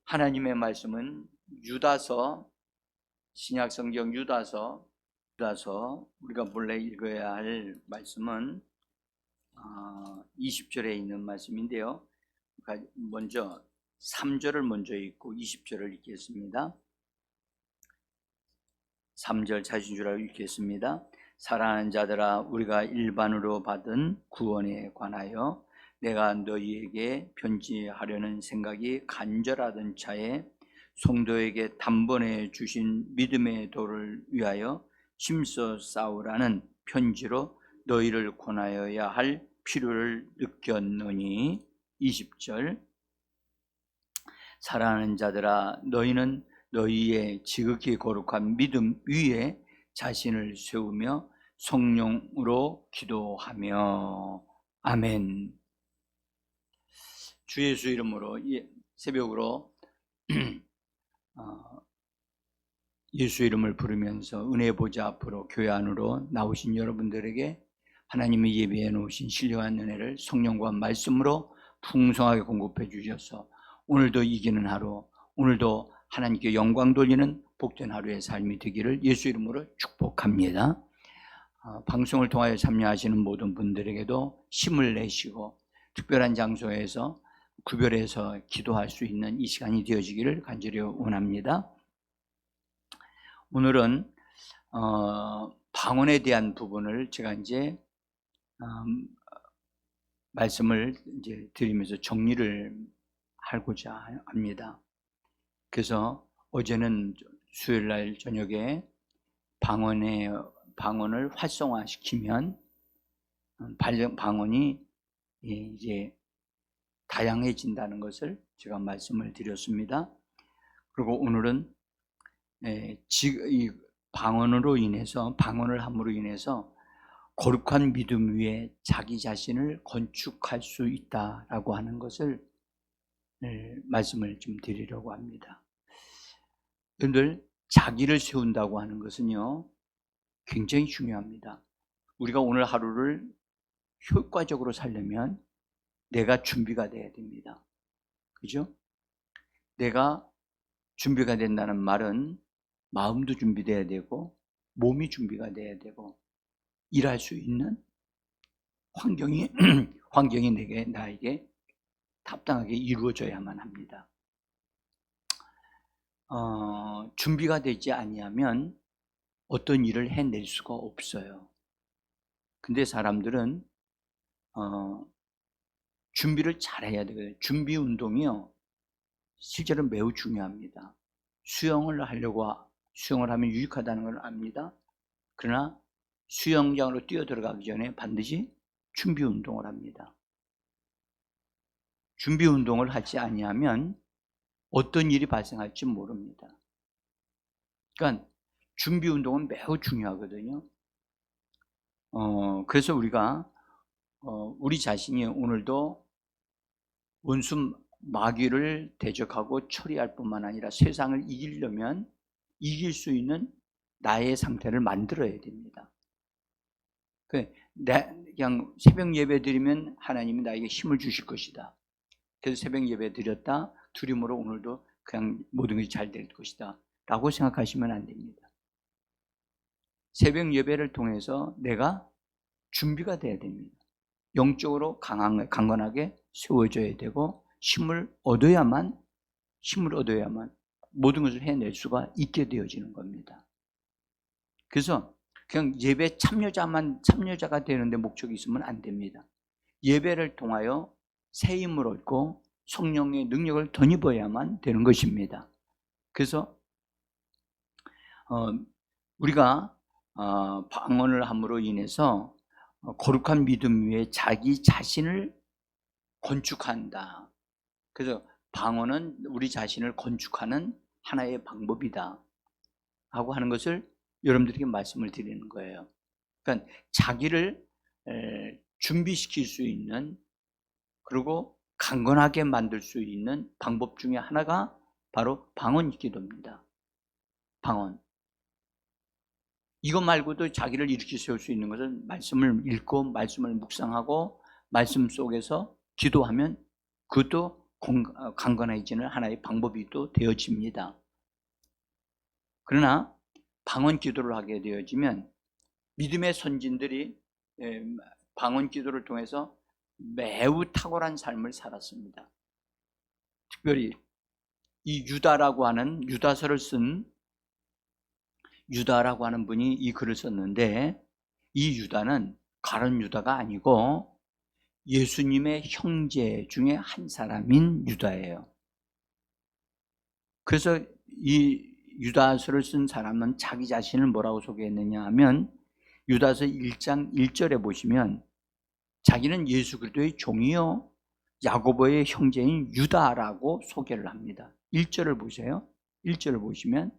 하나님의 말씀은 유다서, 신약성경 유다서 우리가 본래 읽어야 할 말씀은 20절에 있는 말씀인데요. 먼저 3절을 먼저 읽고 20절을 읽겠습니다. 3절 자신 줄 알고 읽겠습니다. 사랑하는 자들아, 우리가 일반으로 받은 구원에 관하여 내가 너희에게 편지하려는 생각이 간절하던 차에 성도에게 단번에 주신 믿음의 도를 위하여 힘써 싸우라는 편지로 너희를 권하여야 할 필요를 느꼈노니. 20절 사랑하는 자들아, 너희는 너희의 지극히 거룩한 믿음 위에 자신을 세우며 성령으로 기도하며. 아멘. 주 예수 이름으로 새벽으로 예수 이름을 부르면서 은혜 보좌 앞으로 교회 안으로 나오신 여러분들에게 하나님이 예비해 놓으신 신령한 은혜를 성령과 말씀으로 풍성하게 공급해 주셔서 오늘도 이기는 하루, 오늘도 하나님께 영광 돌리는 복된 하루의 삶이 되기를 예수 이름으로 축복합니다. 방송을 통하여 참여하시는 모든 분들에게도 힘을 내시고 특별한 장소에서 구별해서 기도할 수 있는 이 시간이 되어지기를 간절히 원합니다. 오늘은 방언에 대한 부분을 제가 이제 말씀을 이제 드리면서 정리를 하고자 합니다. 그래서 어제는 수요일 날 저녁에 방언을 활성화시키면 방언이 이제 다양해진다는 것을 제가 말씀을 드렸습니다. 그리고 오늘은 이 방언을 함으로 인해서 거룩한 믿음 위에 자기 자신을 건축할 수 있다라고 하는 것을 말씀을 좀 드리려고 합니다. 여러분들, 자기를 세운다고 하는 것은요 굉장히 중요합니다. 우리가 오늘 하루를 효과적으로 살려면 내가 준비가 돼야 됩니다. 그죠? 내가 준비가 된다는 말은 마음도 준비돼야 되고 몸이 준비가 돼야 되고 일할 수 있는 환경이 나에게 합당하게 이루어져야만 합니다. 준비가 되지 아니하면 어떤 일을 해낼 수가 없어요. 근데 사람들은 준비를 잘해야 돼요. 준비 운동이요 실제로 매우 중요합니다. 수영을 하면 유익하다는 걸 압니다. 그러나 수영장으로 뛰어들어가기 전에 반드시 준비 운동을 합니다. 준비 운동을 하지 아니하면 어떤 일이 발생할지 모릅니다. 그러니까 준비 운동은 매우 중요하거든요. 그래서 우리가 우리 자신이 오늘도 원수 마귀를 대적하고 처리할 뿐만 아니라 세상을 이기려면 이길 수 있는 나의 상태를 만들어야 됩니다. 그냥 새벽 예배 드리면 하나님이 나에게 힘을 주실 것이다. 그래서 새벽 예배 드렸다 두려움으로 오늘도 그냥 모든 것이 잘 될 것이다 라고 생각하시면 안 됩니다. 새벽 예배를 통해서 내가 준비가 돼야 됩니다. 영적으로 강건하게 세워져야 되고 힘을 얻어야만 모든 것을 해낼 수가 있게 되어지는 겁니다. 그래서 그냥 예배 참여자가 되는데 목적이 있으면 안 됩니다. 예배를 통하여 새 힘을 얻고 성령의 능력을 덧입어야만 되는 것입니다. 그래서 우리가 방언을 함으로 인해서 거룩한 믿음 위에 자기 자신을 건축한다. 그래서 방언은 우리 자신을 건축하는 하나의 방법이다 하고 하는 것을 여러분들에게 말씀을 드리는 거예요. 그러니까 자기를 준비시킬 수 있는, 그리고 강건하게 만들 수 있는 방법 중에 하나가 바로 방언 기도입니다. 방언. 이것 말고도 자기를 일으켜 세울 수 있는 것은 말씀을 읽고 말씀을 묵상하고 말씀 속에서 기도하면 그것도 강건해지는 하나의 방법이 또 되어집니다. 그러나 방언 기도를 하게 되어지면 믿음의 선진들이 방언 기도를 통해서 매우 탁월한 삶을 살았습니다. 특별히 이 유다라고 하는 유다서를 쓴 유다라고 하는 분이 이 글을 썼는데, 이 유다는 가룟 유다가 아니고 예수님의 형제 중에 한 사람인 유다예요. 그래서 이 유다서를 쓴 사람은 자기 자신을 뭐라고 소개했느냐 하면, 유다서 1장 1절에 보시면 자기는 예수 그리스도의 종이요 야고보의 형제인 유다라고 소개를 합니다. 1절을 보세요. 1절을 보시면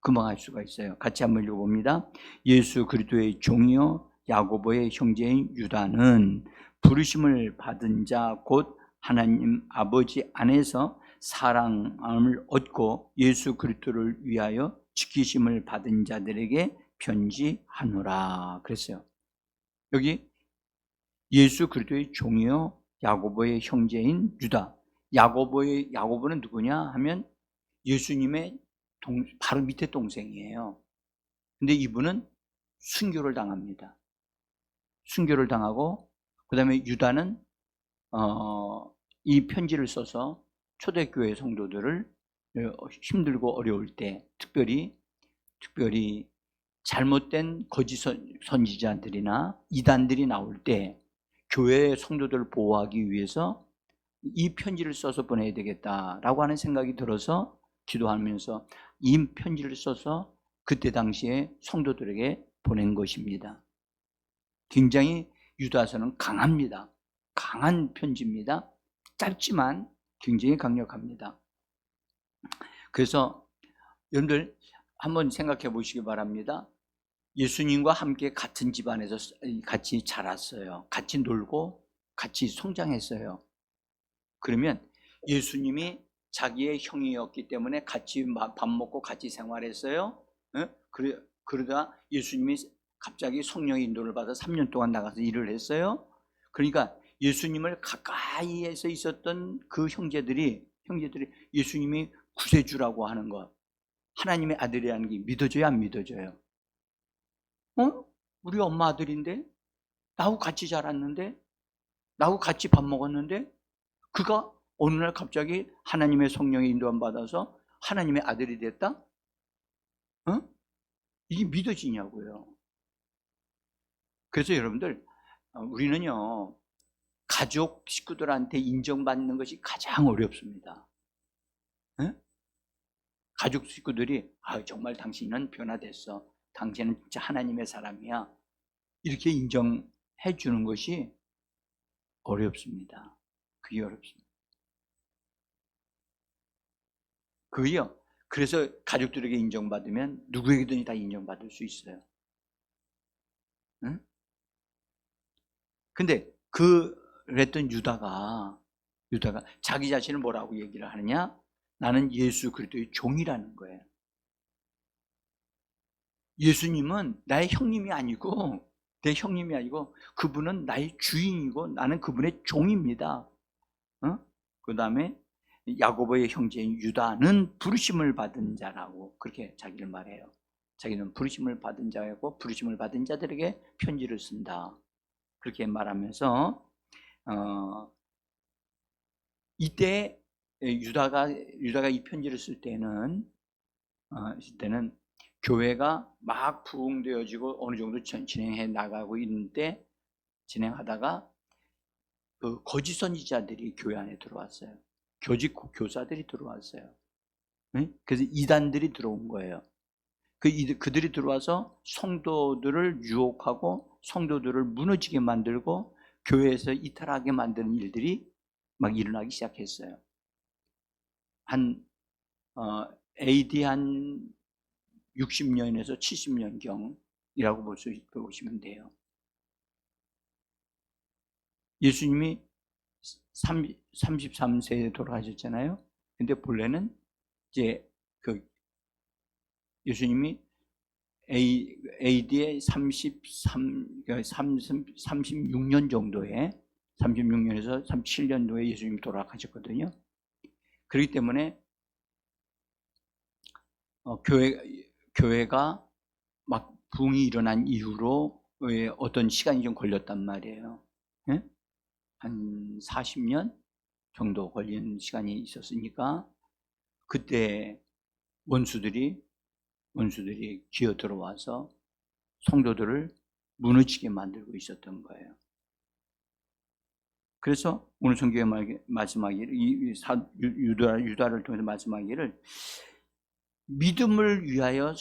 금방 알 수가 있어요. 같이 한번 읽어봅니다. 예수 그리스도의 종이요 야고보의 형제인 유다는 부르심을 받은 자 곧 하나님 아버지 안에서 사랑을 얻고 예수 그리스도를 위하여 지키심을 받은 자들에게 편지하노라 그랬어요. 여기 예수 그리스도의 종이요 야고보의 형제인 유다. 야고보는 누구냐 하면 예수님의 바로 밑에 동생이에요. 근데 이분은 순교를 당합니다. 순교를 당하고, 그 다음에 유다는 이 편지를 써서 초대교회 성도들을 힘들고 어려울 때, 특별히 잘못된 거짓 선지자들이나 이단들이 나올 때 교회 성도들을 보호하기 위해서 이 편지를 써서 보내야 되겠다라고 하는 생각이 들어서 기도하면서 이 편지를 써서 그때 당시에 성도들에게 보낸 것입니다. 굉장히 유다서는 강합니다. 강한 편지입니다. 짧지만 굉장히 강력합니다. 그래서 여러분들 한번 생각해 보시기 바랍니다. 예수님과 함께 같은 집안에서 같이 자랐어요. 같이 놀고 같이 성장했어요. 그러면 예수님이 자기의 형이었기 때문에 같이 밥 먹고 같이 생활했어요. 그러다 예수님이 갑자기 성령의 인도를 받아 3년 동안 나가서 일을 했어요. 그러니까 예수님을 가까이에서 있었던 그 형제들이 예수님이 구세주라고 하는 것, 하나님의 아들이라는 게 믿어져요, 안 믿어져요? 우리 엄마 아들인데, 나하고 같이 자랐는데, 나하고 같이 밥 먹었는데, 그가 어느 날 갑자기 하나님의 성령의 인도함 받아서 하나님의 아들이 됐다? 이게 믿어지냐고요. 그래서 여러분들, 우리는요, 가족 식구들한테 인정받는 것이 가장 어렵습니다. 가족 식구들이 정말 당신은 변화됐어, 당신은 진짜 하나님의 사람이야, 이렇게 인정해 주는 것이 어렵습니다. 그게 어렵습니다. 그게요, 그래서 가족들에게 인정받으면 누구에게든 다 인정받을 수 있어요. 근데 그랬던 유다가 자기 자신을 뭐라고 얘기를 하느냐? 나는 예수 그리스도의 종이라는 거예요. 예수님은 나의 형님이 아니고, 내 형님이 아니고, 그분은 나의 주인이고 나는 그분의 종입니다. 그 다음에 야고보의 형제인 유다는 부르심을 받은 자라고 그렇게 자기를 말해요. 자기는 부르심을 받은 자고 부르심을 받은 자들에게 편지를 쓴다, 그렇게 말하면서 이때 유다가 이 편지를 쓸 때는 교회가 막 부흥되어지고 어느 정도 진행해 나가고 있는데, 진행하다가 그 거짓 선지자들이 교회 안에 들어왔어요. 교사들이 들어왔어요. 그래서 이단들이 들어온 거예요. 그들이 들어와서 성도들을 유혹하고 성도들을 무너지게 만들고 교회에서 이탈하게 만드는 일들이 막 일어나기 시작했어요. AD 한 60년에서 70년경이라고 보시면 돼요. 예수님이 33세에 돌아가셨잖아요. 근데 본래는 이제 예수님이 AD의 36년 정도에, 36년에서 37년도에 예수님이 돌아가셨거든요. 그렇기 때문에 교회가 막 부흥이 일어난 이후로 어떤 시간이 좀 걸렸단 말이에요. 예? 한 40년 정도 걸린 시간이 있었으니까 그때 원수들이 기어 들어와서 성도들을 무너지게 만들고 있었던 거예요. 그래서 오늘 성경에 말씀하기를, 유다를 통해서 말씀하기를, 믿음을 위하여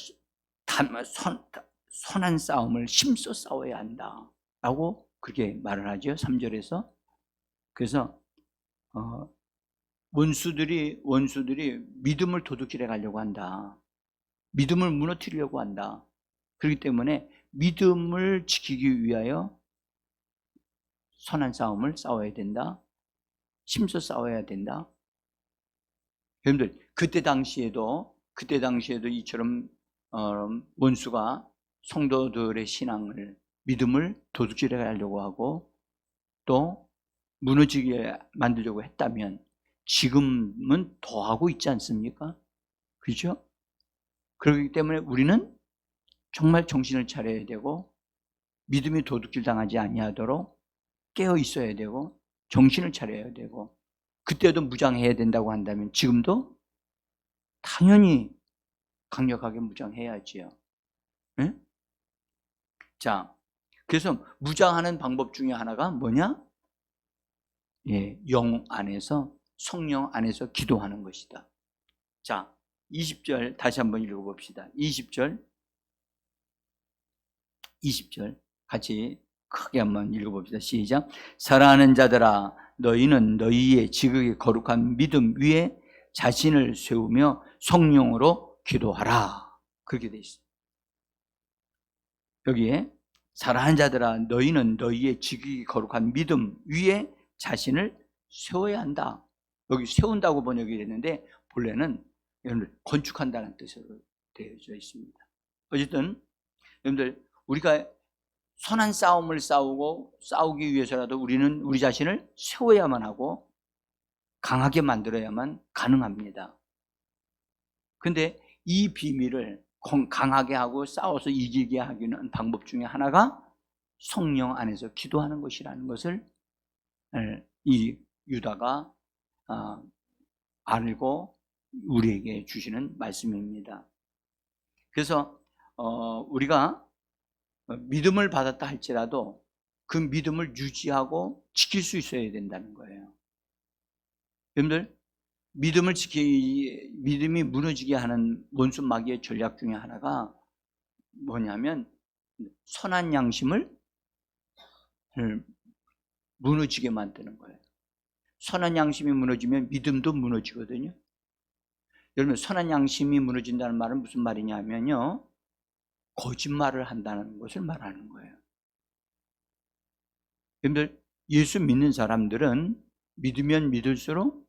선한 싸움을 힘써 싸워야 한다 라고 그렇게 말을 하죠. 3절에서. 그래서 원수들이 믿음을 도둑질해 가려고 한다. 믿음을 무너뜨리려고 한다. 그렇기 때문에 믿음을 지키기 위하여 선한 싸움을 싸워야 된다. 힘써 싸워야 된다. 여러분들, 그때 당시에도 이처럼 원수가 성도들의 신앙을, 믿음을 도둑질해 가려고 하고 또 무너지게 만들려고 했다면 지금은 더 하고 있지 않습니까? 그렇죠? 그렇기 때문에 우리는 정말 정신을 차려야 되고 믿음이 도둑질 당하지 아니하도록 깨어 있어야 되고 정신을 차려야 되고, 그때도 무장해야 된다고 한다면 지금도 당연히 강력하게 무장해야지요. 네? 자, 그래서 무장하는 방법 중에 하나가 뭐냐? 영 안에서, 성령 안에서 기도하는 것이다. 자, 20절 다시 한번 읽어봅시다. 20절 같이 크게 한번 읽어봅시다. 시작. 사랑하는 자들아, 너희는 너희의 지극히 거룩한 믿음 위에 자신을 세우며 성령으로 기도하라. 그렇게 돼 있어요. 여기에 사랑하는 자들아, 너희는 너희의 지극히 거룩한 믿음 위에 자신을 세워야 한다. 여기 세운다고 번역이 됐는데 본래는 여러분들 건축한다는 뜻으로 되어져 있습니다. 어쨌든 여러분들, 우리가 선한 싸움을 싸우기 위해서라도 우리는 우리 자신을 세워야만 하고 강하게 만들어야만 가능합니다. 근데 이 비밀을 강하게 하고 싸워서 이기게 하기는 방법 중에 하나가 성령 안에서 기도하는 것이라는 것을 이 유다가 알고 우리에게 주시는 말씀입니다. 그래서 우리가 믿음을 받았다 할지라도 그 믿음을 유지하고 지킬 수 있어야 된다는 거예요. 여러분들, 믿음이 무너지게 하는 원수 마귀의 전략 중에 하나가 뭐냐면 선한 양심을 무너지게 만드는 거예요. 선한 양심이 무너지면 믿음도 무너지거든요. 여러분, 선한 양심이 무너진다는 말은 무슨 말이냐면요, 거짓말을 한다는 것을 말하는 거예요. 여러분들, 예수 믿는 사람들은 믿으면 믿을수록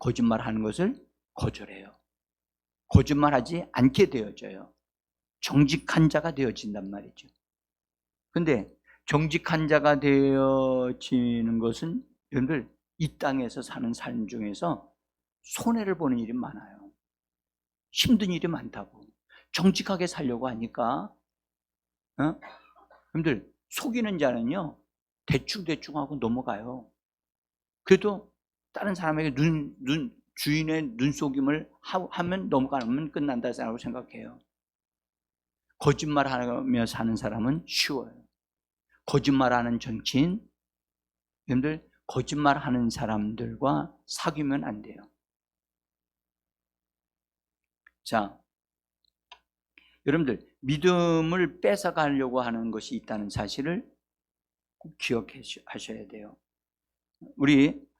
거짓말하는 것을 거절해요. 거짓말하지 않게 되어져요. 정직한 자가 되어진단 말이죠. 근데 정직한 자가 되어지는 것은 여러분들, 이 땅에서 사는 삶 중에서 손해를 보는 일이 많아요. 힘든 일이 많다고. 정직하게 살려고 하니까 여러분들, 속이는 자는요 대충 하고 넘어가요. 그래도 다른 사람에게 주인의 눈속임을 하면 넘어가면 끝난다고 생각해요. 거짓말하며 사는 사람은 쉬워요. 거짓말하는 정치인, 여러분들, 거짓말하는 사람들과 사귀면 안 돼요. 자, 여러분들, 믿음을 뺏어가려고 하는 것이 있다는 사실을 꼭 기억하셔야 돼요.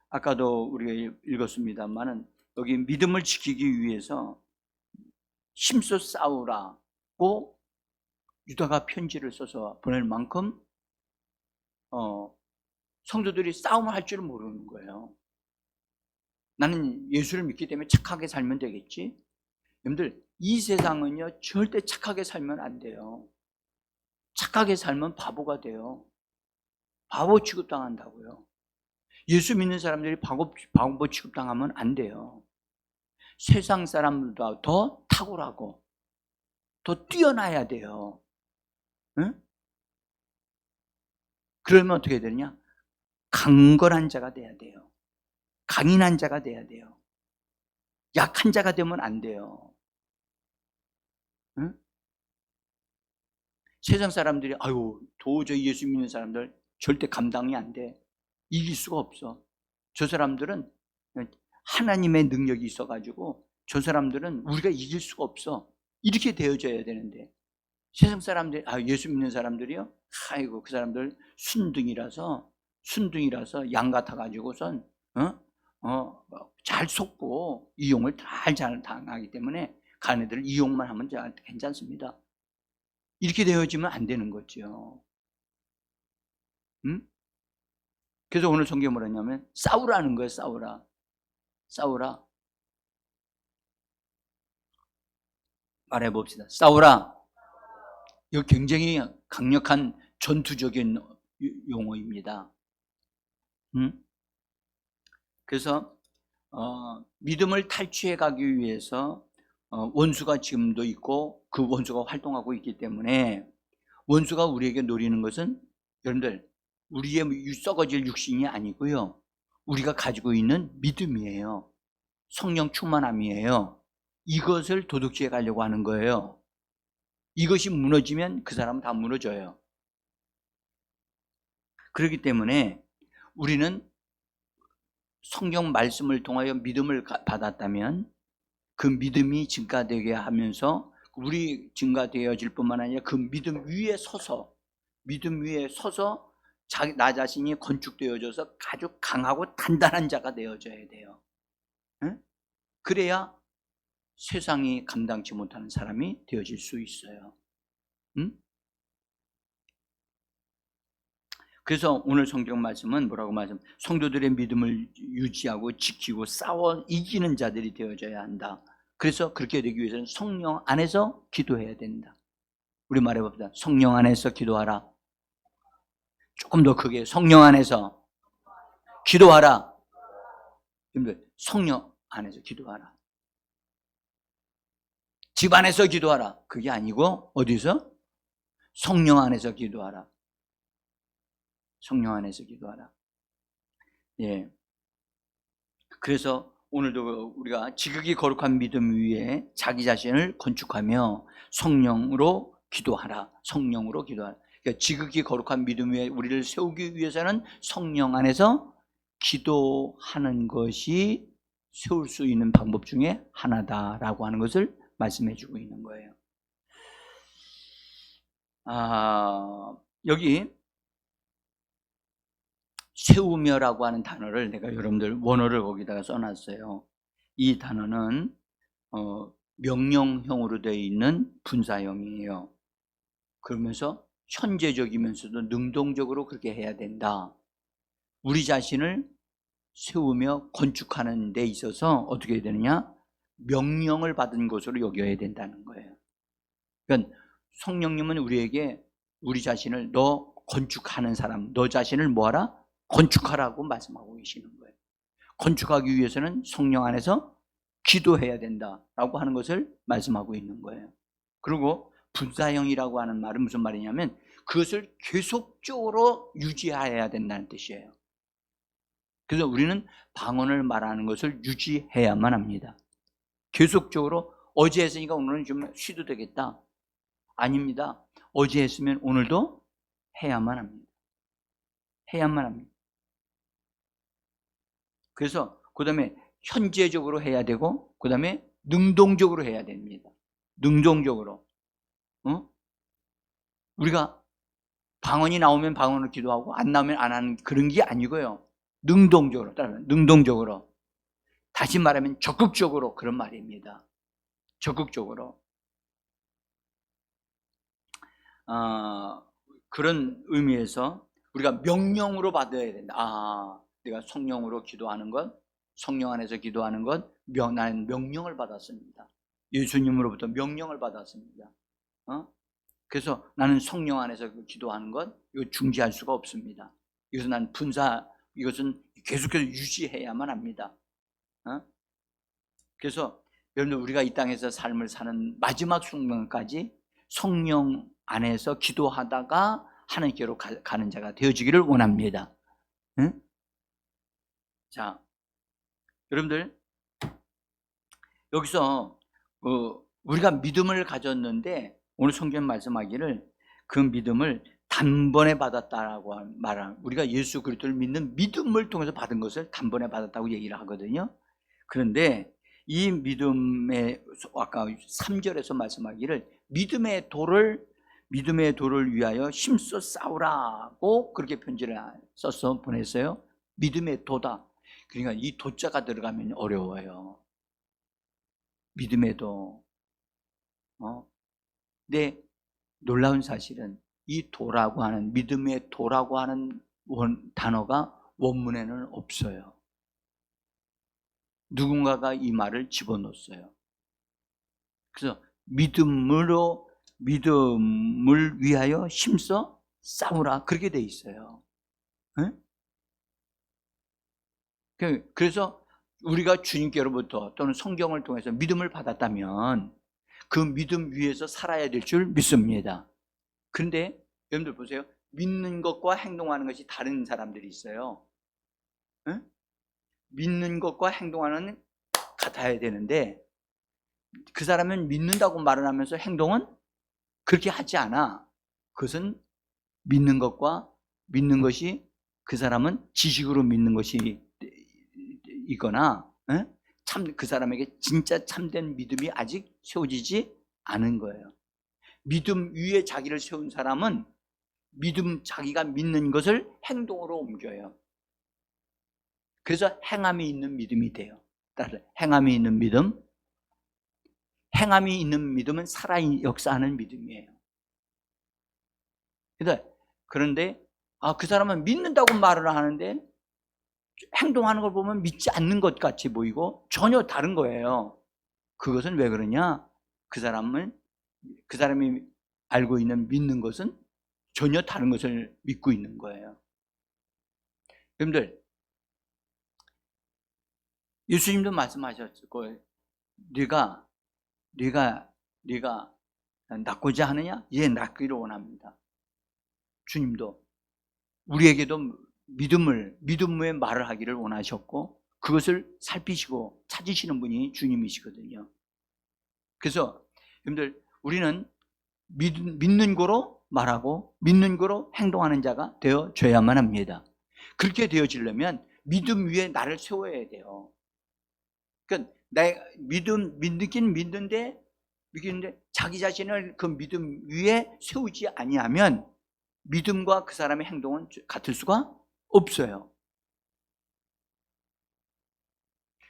아까도 우리가 읽었습니다만은 여기 믿음을 지키기 위해서 힘써 싸우라고 유다가 편지를 써서 보낼 만큼 성도들이 싸움을 할 줄을 모르는 거예요. 나는 예수를 믿기 때문에 착하게 살면 되겠지. 여러분들, 이 세상은요 절대 착하게 살면 안 돼요. 착하게 살면 바보가 돼요. 바보 취급당한다고요. 예수 믿는 사람들이 바보 취급당하면 안 돼요. 세상 사람들보다 더 탁월하고 더 뛰어나야 돼요. 응? 그러면 어떻게 되느냐? 강건한 자가 돼야 돼요. 강인한 자가 돼야 돼요. 약한 자가 되면 안 돼요. 응? 세상 사람들이 아유 도저히 예수 믿는 사람들 절대 감당이 안 돼. 이길 수가 없어. 저 사람들은 하나님의 능력이 있어가지고 저 사람들은 우리가 이길 수가 없어. 이렇게 되어져야 되는데 세상 사람들, 예수 믿는 사람들이요? 아이고 그 사람들 순둥이라서 양 같아가지고선 잘 속고 이용을 잘 당하기 때문에 가네들 이용만 하면 괜찮습니다. 이렇게 되어지면 안 되는 거죠. 응? 그래서 오늘 성경이 뭐라냐면 싸우라는 거예요. 싸우라. 말해봅시다. 싸우라. 이거 굉장히 강력한 전투적인 용어입니다. 그래서 믿음을 탈취해 가기 위해서 원수가 지금도 있고 그 원수가 활동하고 있기 때문에 원수가 우리에게 노리는 것은 여러분들 우리의 썩어질 육신이 아니고요. 우리가 가지고 있는 믿음이에요. 성령 충만함이에요. 이것을 도둑질해 가려고 하는 거예요. 이것이 무너지면 그 사람은 다 무너져요. 그렇기 때문에 우리는 성경 말씀을 통하여 믿음을 받았다면 그 믿음이 증가되게 하면서 우리 증가되어질 뿐만 아니라 그 믿음 위에 서서 나 자신이 건축되어져서 아주 강하고 단단한 자가 되어져야 돼요. 응? 그래야 세상이 감당치 못하는 사람이 되어질 수 있어요. 응? 그래서 오늘 성경 말씀은 뭐라고 성도들의 믿음을 유지하고 지키고 싸워 이기는 자들이 되어져야 한다. 그래서 그렇게 되기 위해서는 성령 안에서 기도해야 된다. 우리 말해봅시다. 성령 안에서 기도하라. 조금 더 크게 성령 안에서 기도하라. 성령 안에서 기도하라. 집 안에서 기도하라. 그게 아니고 어디서? 성령 안에서 기도하라. 성령 안에서 기도하라. 예. 그래서 오늘도 우리가 지극히 거룩한 믿음 위에 자기 자신을 건축하며 성령으로 기도하라. 성령으로 기도하라. 그러니까 지극히 거룩한 믿음 위에 우리를 세우기 위해서는 성령 안에서 기도하는 것이 세울 수 있는 방법 중에 하나다라고 하는 것을 말씀해 주고 있는 거예요. 여기 세우며라고 하는 단어를 내가 여러분들 원어를 거기다가 써놨어요. 이 단어는 명령형으로 되어 있는 분사형이에요. 그러면서 현재적이면서도 능동적으로 그렇게 해야 된다. 우리 자신을 세우며 건축하는 데 있어서 어떻게 해야 되느냐? 명령을 받은 것으로 여겨야 된다는 거예요. 그러니까 성령님은 우리에게 우리 자신을 너 건축하는 사람, 너 자신을 뭐하라? 건축하라고 말씀하고 계시는 거예요. 건축하기 위해서는 성령 안에서 기도해야 된다라고 하는 것을 말씀하고 있는 거예요. 그리고 분사형이라고 하는 말은 무슨 말이냐면 그것을 계속적으로 유지해야 된다는 뜻이에요. 그래서 우리는 방언을 말하는 것을 유지해야만 합니다. 계속적으로 어제 했으니까 오늘은 좀 쉬도 되겠다. 아닙니다. 어제 했으면 오늘도 해야만 합니다. 해야만 합니다. 그래서 그 다음에 현재적으로 해야 되고 그 다음에 능동적으로 해야 됩니다. 능동적으로. 우리가 방언이 나오면 방언을 기도하고 안 나오면 안 하는 그런 게 아니고요. 능동적으로 따라하면 능동적으로. 다시 말하면 적극적으로 그런 말입니다. 적극적으로. 그런 의미에서 우리가 명령으로 받아야 된다. 내가 성령으로 기도하는 것, 성령 안에서 기도하는 것, 나는 명령을 받았습니다. 예수님으로부터 명령을 받았습니다. 그래서 나는 성령 안에서 기도하는 것, 이거 중지할 수가 없습니다. 이것은 계속해서 유지해야만 합니다. 그래서 여러분들 우리가 이 땅에서 삶을 사는 마지막 순간까지 성령 안에서 기도하다가 하나님께로 가는 자가 되어지기를 원합니다. 자, 여러분들 여기서 우리가 믿음을 가졌는데 오늘 성경 말씀하기를 그 믿음을 단번에 받았다라고 말하는, 우리가 예수 그리스도를 믿는 믿음을 통해서 받은 것을 단번에 받았다고 얘기를 하거든요. 그런데 이 믿음의, 아까 3절에서 말씀하기를 믿음의 돌을 위하여 힘써 싸우라고 그렇게 편지를 써서 보냈어요. 믿음의 도다. 그러니까 이 도자가 들어가면 어려워요. 믿음의 도. 근데 놀라운 사실은 이 도라고 하는, 믿음의 도라고 하는 단어가 원문에는 없어요. 누군가가 이 말을 집어넣었어요. 그래서 믿음을 위하여 힘써 싸우라, 그렇게 돼 있어요. 그래서 우리가 주님께로부터 또는 성경을 통해서 믿음을 받았다면 그 믿음 위에서 살아야 될 줄 믿습니다. 그런데 여러분들 보세요. 믿는 것과 행동하는 것이 다른 사람들이 있어요. 믿는 것과 행동하는 같아야 되는데 그 사람은 믿는다고 말을 하면서 행동은 그렇게 하지 않아. 그것은 믿는 것이 그 사람은 지식으로 믿는 것이 있거나 참 그 사람에게 진짜 참된 믿음이 아직 세워지지 않은 거예요. 믿음 위에 자기를 세운 사람은 자기가 믿는 것을 행동으로 옮겨요. 그래서 행함이 있는 믿음이 돼요. 따라서 행함이 있는 믿음은 살아 역사하는 믿음이에요. 그런데 그 사람은 믿는다고 말을 하는데 행동하는 걸 보면 믿지 않는 것 같이 보이고 전혀 다른 거예요. 그것은 왜 그러냐? 그 사람이 알고 있는 믿는 것은 전혀 다른 것을 믿고 있는 거예요. 여러분들, 예수님도 말씀하셨고, 네가 낫고자 하느냐? 예, 낫기를 원합니다. 주님도 우리에게도 믿음의 말을 하기를 원하셨고 그것을 살피시고 찾으시는 분이 주님이시거든요. 그래서 여러분들, 우리는 믿는 거로 말하고 믿는 거로 행동하는 자가 되어줘야만 합니다. 그렇게 되어지려면 믿음 위에 나를 세워야 돼요. 그러니까 내가 믿긴 믿는데 자기 자신을 그 믿음 위에 세우지 아니하면 믿음과 그 사람의 행동은 같을 수가 없어요.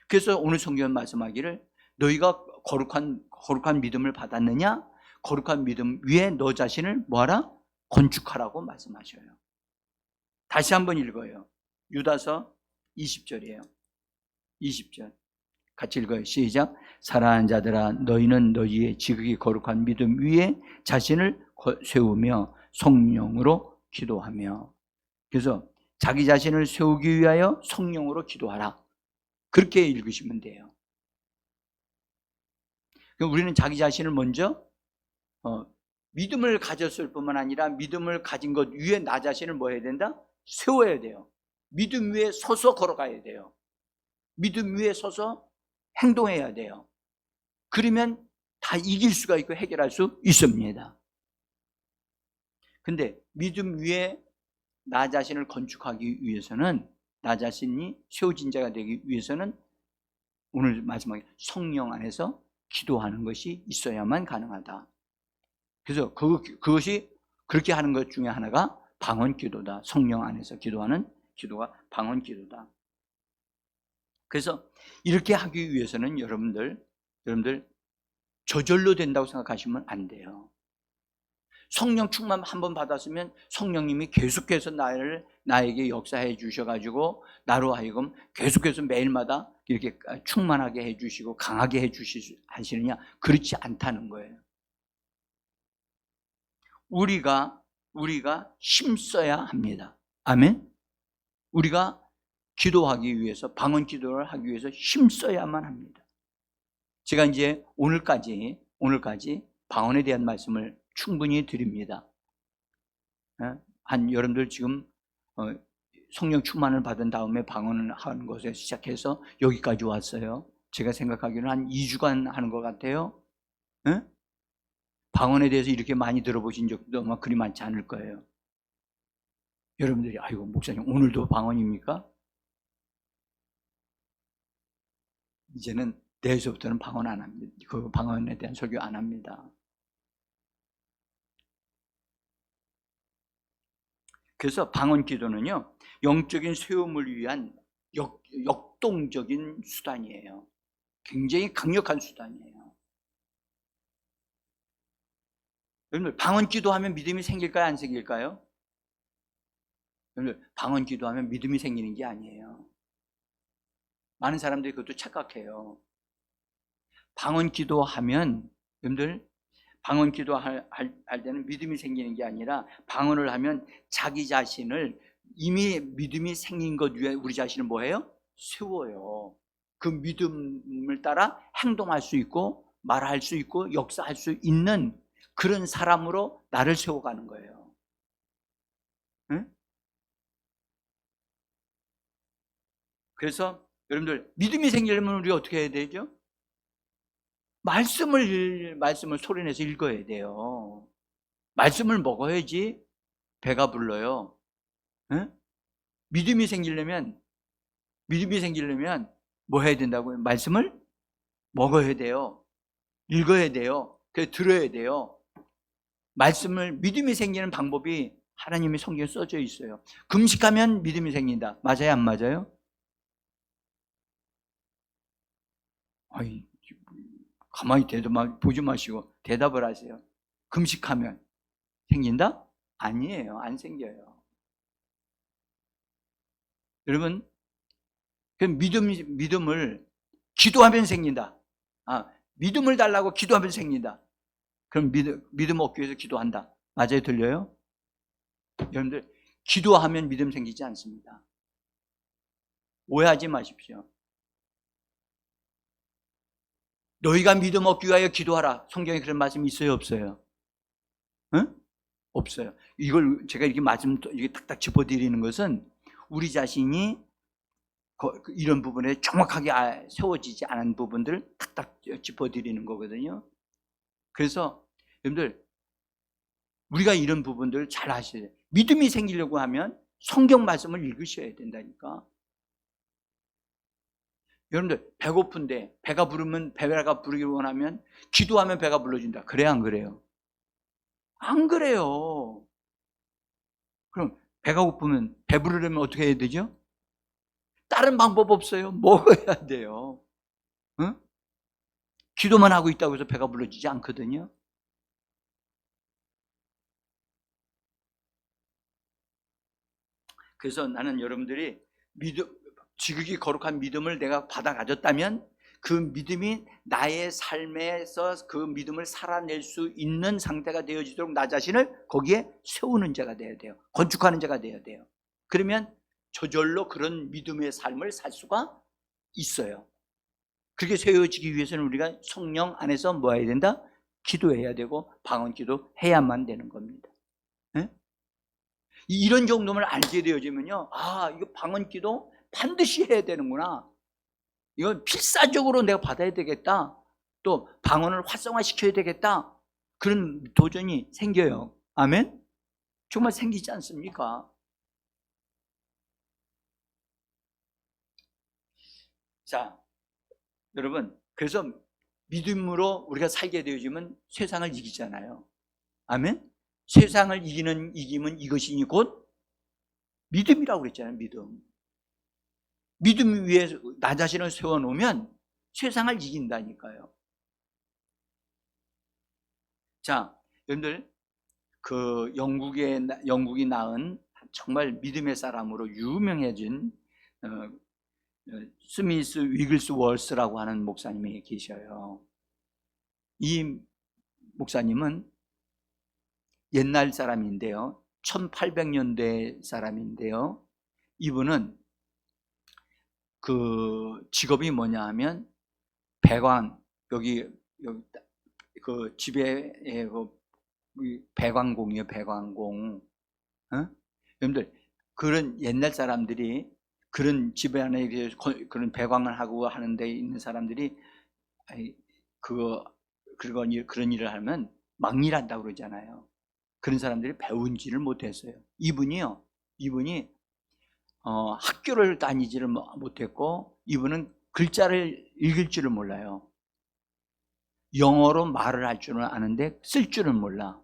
그래서 오늘 성경은 말씀하기를 너희가 거룩한 믿음을 받았느냐? 거룩한 믿음 위에 너 자신을 뭐하라? 건축하라고 말씀하셔요. 다시 한번 읽어요. 유다서 20절이에요. 20절 같이 읽어요. 시작. 사랑하는 자들아, 너희는 너희의 지극히 거룩한 믿음 위에 자신을 세우며 성령으로 기도하며. 그래서 자기 자신을 세우기 위하여 성령으로 기도하라, 그렇게 읽으시면 돼요. 우리는 자기 자신을 먼저 믿음을 가졌을 뿐만 아니라 믿음을 가진 것 위에 나 자신을 뭐 해야 된다? 세워야 돼요. 믿음 위에 서서 걸어가야 돼요. 믿음 위에 서서 행동해야 돼요. 그러면 다 이길 수가 있고 해결할 수 있습니다. 근데 믿음 위에 나 자신을 건축하기 위해서는, 나 자신이 세워진 자가 되기 위해서는 오늘 마지막에 성령 안에서 기도하는 것이 있어야만 가능하다. 그래서 그것이 그렇게 하는 것 중에 하나가 방언기도다. 성령 안에서 기도하는 기도가 방언기도다. 그래서 이렇게 하기 위해서는 여러분들 저절로 된다고 생각하시면 안 돼요. 성령 충만 한번 받았으면 성령님이 계속해서 나에게 역사해 주셔가지고 나로 하여금 계속해서 매일마다 이렇게 충만하게 해주시고 강하게 하시느냐? 그렇지 않다는 거예요. 우리가 힘써야 합니다. 아멘? 우리가 기도하기 위해서, 방언 기도를 하기 위해서 힘써야만 합니다. 제가 이제 오늘까지 방언에 대한 말씀을 충분히 드립니다. 한 여러분들 지금 성령 충만을 받은 다음에 방언을 하는 것에 시작해서 여기까지 왔어요. 제가 생각하기로는 한 2주간 하는 것 같아요. 방언에 대해서 이렇게 많이 들어보신 적도 아마 그리 많지 않을 거예요. 여러분들이 아이고 목사님 오늘도 방언입니까? 이제는 내일서부터는 방언 안 합니다. 그 방언에 대한 설교 안 합니다. 그래서 방언 기도는요, 영적인 세움을 위한 역동적인 수단이에요. 굉장히 강력한 수단이에요. 여러분들 방언 기도하면 믿음이 생길까요? 안 생길까요? 여러분들 방언 기도하면 믿음이 생기는 게 아니에요. 많은 사람들이 그것도 착각해요. 방언 기도하면, 여러분들 방언 기도할 때는 믿음이 생기는 게 아니라 방언을 하면 자기 자신을 이미 믿음이 생긴 것 위에 우리 자신을 뭐해요? 세워요. 그 믿음을 따라 행동할 수 있고 말할 수 있고 역사할 수 있는 그런 사람으로 나를 세워가는 거예요. 응? 그래서 여러분들 믿음이 생기려면 우리가 어떻게 해야 되죠? 말씀을 소리내서 읽어야 돼요. 말씀을 먹어야지 배가 불러요. 응? 믿음이 생기려면 뭐 해야 된다고요? 말씀을 먹어야 돼요. 읽어야 돼요. 그래서 들어야 돼요. 믿음이 생기는 방법이 하나님의 성경에 써져 있어요. 금식하면 믿음이 생긴다. 맞아요? 안 맞아요? 아이, 가만히 보지 마시고 대답을 하세요. 금식하면 생긴다? 아니에요. 안 생겨요. 여러분, 믿음을 기도하면 생긴다. 믿음을 달라고 기도하면 생긴다. 그럼 믿음 얻기 위해서 기도한다. 맞아요? 들려요? 여러분들, 기도하면 믿음 생기지 않습니다. 오해하지 마십시오. 너희가 믿음 얻기 위하여 기도하라. 성경에 그런 말씀이 있어요? 없어요? 응? 없어요. 이걸 제가 이렇게 이렇게 탁탁 짚어드리는 것은 우리 자신이 이런 부분에 정확하게 세워지지 않은 부분들을 탁탁 짚어드리는 거거든요. 그래서 여러분들 우리가 이런 부분들을 잘 아셔야 돼요. 믿음이 생기려고 하면 성경 말씀을 읽으셔야 된다니까. 여러분들 배고픈데 배가 부르면 배가 부르기를 원하면 기도하면 배가 불러준다. 그래 안 그래요? 안 그래요. 그럼 배가 고프면 배부르려면 어떻게 해야 되죠? 다른 방법 없어요. 먹어야 돼요. 응? 기도만 하고 있다고 해서 배가 불러지지 않거든요. 그래서 나는 여러분들이 지극히 거룩한 믿음을 내가 받아 가졌다면 그 믿음이 나의 삶에서 그 믿음을 살아낼 수 있는 상태가 되어지도록 나 자신을 거기에 세우는 자가 되어야 돼요. 건축하는 자가 되어야 돼요. 그러면 저절로 그런 믿음의 삶을 살 수가 있어요. 그렇게 세워지기 위해서는 우리가 성령 안에서 뭐 해야 된다? 기도해야 되고 방언 기도 해야만 되는 겁니다. 네? 이런 정도만 알게 되어지면요, 이거 방언 기도 반드시 해야 되는구나. 이건 필사적으로 내가 받아야 되겠다. 또 방언을 활성화시켜야 되겠다. 그런 도전이 생겨요. 아멘? 정말 생기지 않습니까? 자, 여러분, 그래서 믿음으로 우리가 살게 되어지면 세상을 이기잖아요. 아멘? 세상을 이기면 이것이니 곧 믿음이라고 그랬잖아요. 믿음 위에 나 자신을 세워놓으면 세상을 이긴다니까요. 자, 여러분들 그 영국이 낳은 정말 믿음의 사람으로 유명해진 스미스 위글스월스라고 하는 목사님이 계셔요. 이 목사님은 옛날 사람인데요, 1800년대 사람인데요, 이분은 그 직업이 뭐냐 하면 배관, 여기 그 집에 배관공이에요. 배관공. 어? 여러분들 그런 옛날 사람들이 그런 집에 안에 그런 배관을 하고 하는 데 있는 사람들이 그런 일을 하면 막일한다고 그러잖아요. 그런 사람들이 배운지를 못했어요. 이분이 학교를 다니지를 못했고, 이분은 글자를 읽을 줄을 몰라요. 영어로 말을 할 줄은 아는데 쓸 줄은 몰라.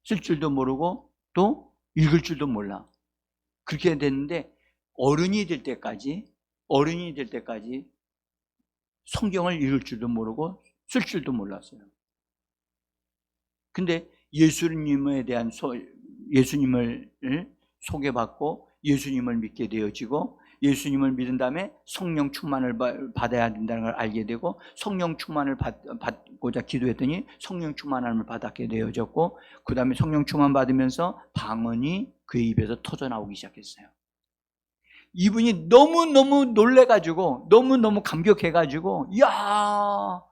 쓸 줄도 모르고 또 읽을 줄도 몰라. 그렇게 됐는데 어른이 될 때까지 성경을 읽을 줄도 모르고 쓸 줄도 몰랐어요. 근데 예수님에 대한 예수님을 소개받고 예수님을 믿게 되어지고, 예수님을 믿은 다음에 성령 충만을 받아야 된다는 걸 알게 되고, 성령 충만을 받고자 기도했더니 성령 충만함을 받게 되어졌고, 그 다음에 성령 충만 받으면서 방언이 그의 입에서 터져 나오기 시작했어요. 이분이 너무너무 놀래가지고, 너무너무 감격해가지고, 이야,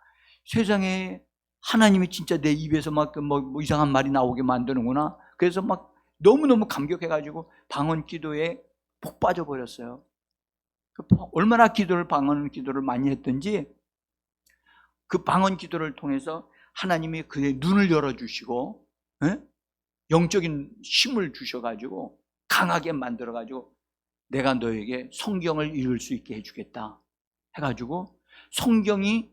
세상에 하나님이 진짜 내 입에서 막 뭐 이상한 말이 나오게 만드는구나. 그래서 막 너무너무 감격해가지고 방언 기도에 푹 빠져버렸어요. 얼마나 방언 기도를 많이 했던지, 그 방언 기도를 통해서 하나님이 그의 눈을 열어주시고, 영적인 힘을 주셔가지고 강하게 만들어가지고, 내가 너에게 성경을 읽을 수 있게 해주겠다 해가지고 성경이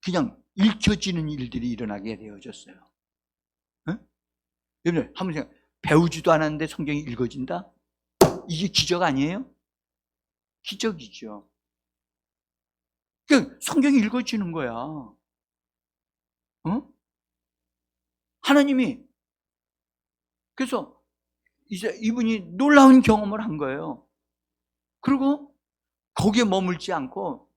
그냥 읽혀지는 일들이 일어나게 되어졌어요. 여러분 한번 생각, 배우지도 않았는데 성경이 읽어진다? 이게 기적 아니에요? 기적이죠. 그러니까 성경이 읽어지는 거야. 하나님이. 그래서 이제 이분이 놀라운 경험을 한 거예요. 그리고 거기에 머물지 않고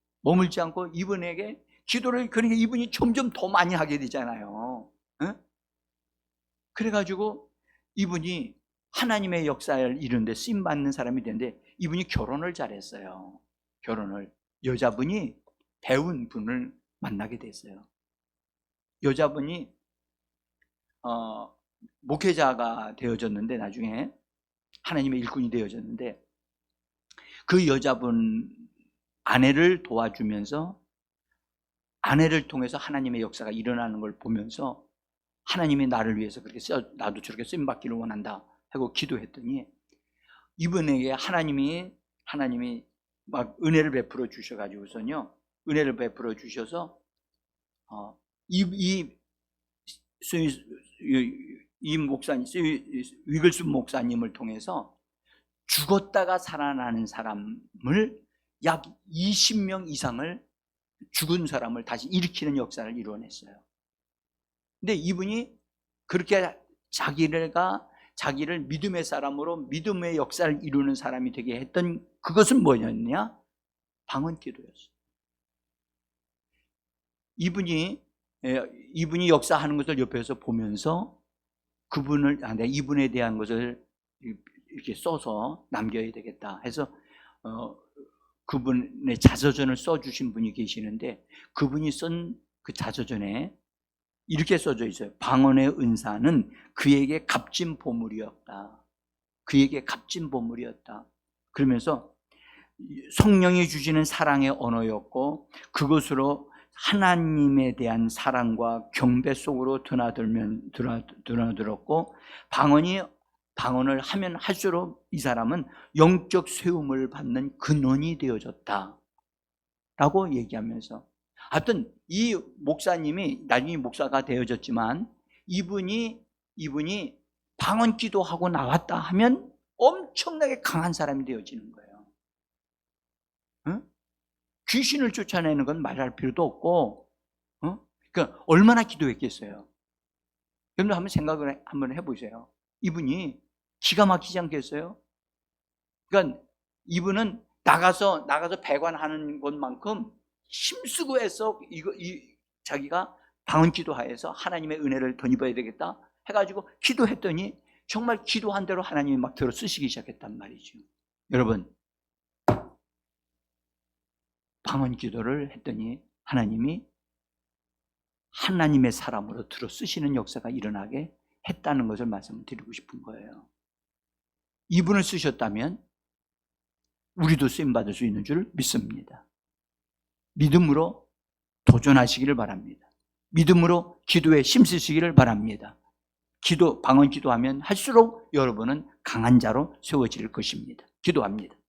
이분에게 기도를, 그러니까 이분이 점점 더 많이 하게 되잖아요. 그래가지고 이분이 하나님의 역사를 이루는데 쓰임받는 사람이 되는데, 이분이 결혼을 잘했어요. 여자분이 배운 분을 만나게 됐어요. 여자분이 목회자가 되어졌는데, 나중에 하나님의 일꾼이 되어졌는데, 그 여자분 아내를 도와주면서, 아내를 통해서 하나님의 역사가 일어나는 걸 보면서, 하나님이 나를 위해서 그렇게 나도 저렇게 쓰임받기를 원한다 하고 기도했더니, 이분에게 하나님이 막 은혜를 베풀어 주셔가지고서요, 은혜를 베풀어 주셔서 이 목사님, 위글스 목사님을 통해서 죽었다가 살아나는 사람을 약 20명 이상을, 죽은 사람을 다시 일으키는 역사를 이루어냈어요. 근데 이분이 그렇게 자기를 믿음의 사람으로 믿음의 역사를 이루는 사람이 되게 했던 그것은 뭐였냐? 방언 기도였어요. 이분이 역사하는 것을 옆에서 보면서 이분에 대한 것을 이렇게 써서 남겨야 되겠다 해서 그분의 자서전을 써주신 분이 계시는데, 그분이 쓴 그 자서전에 이렇게 써져 있어요. 방언의 은사는 그에게 값진 보물이었다. 그러면서 성령이 주시는 사랑의 언어였고, 그것으로 하나님에 대한 사랑과 경배 속으로 드나들었고, 방언을 하면 할수록 이 사람은 영적 세움을 받는 근원이 되어졌다 라고 얘기하면서, 하여튼 이 목사님이 나중에 목사가 되어졌지만, 이분이 방언 기도하고 나왔다 하면 엄청나게 강한 사람이 되어지는 거예요. 귀신을 쫓아내는 건 말할 필요도 없고, 그러니까 얼마나 기도했겠어요. 여러분 한번 생각을 한번 해보세요. 이분이 기가 막히지 않겠어요? 그러니까 이분은 나가서 배관하는 것만큼 힘쓰고 해서 자기가 방언 기도하여서 하나님의 은혜를 덧입어야 되겠다 해가지고 기도했더니 정말 기도한 대로 하나님이 막 들어 쓰시기 시작했단 말이죠. 여러분, 방언 기도를 했더니 하나님이 하나님의 사람으로 들어 쓰시는 역사가 일어나게 했다는 것을 말씀드리고 싶은 거예요. 이분을 쓰셨다면 우리도 쓰임받을 수 있는 줄 믿습니다. 믿음으로 도전하시기를 바랍니다. 믿음으로 기도에 힘쓰시기를 바랍니다. 방언 기도하면 할수록 여러분은 강한 자로 세워질 것입니다. 기도합니다.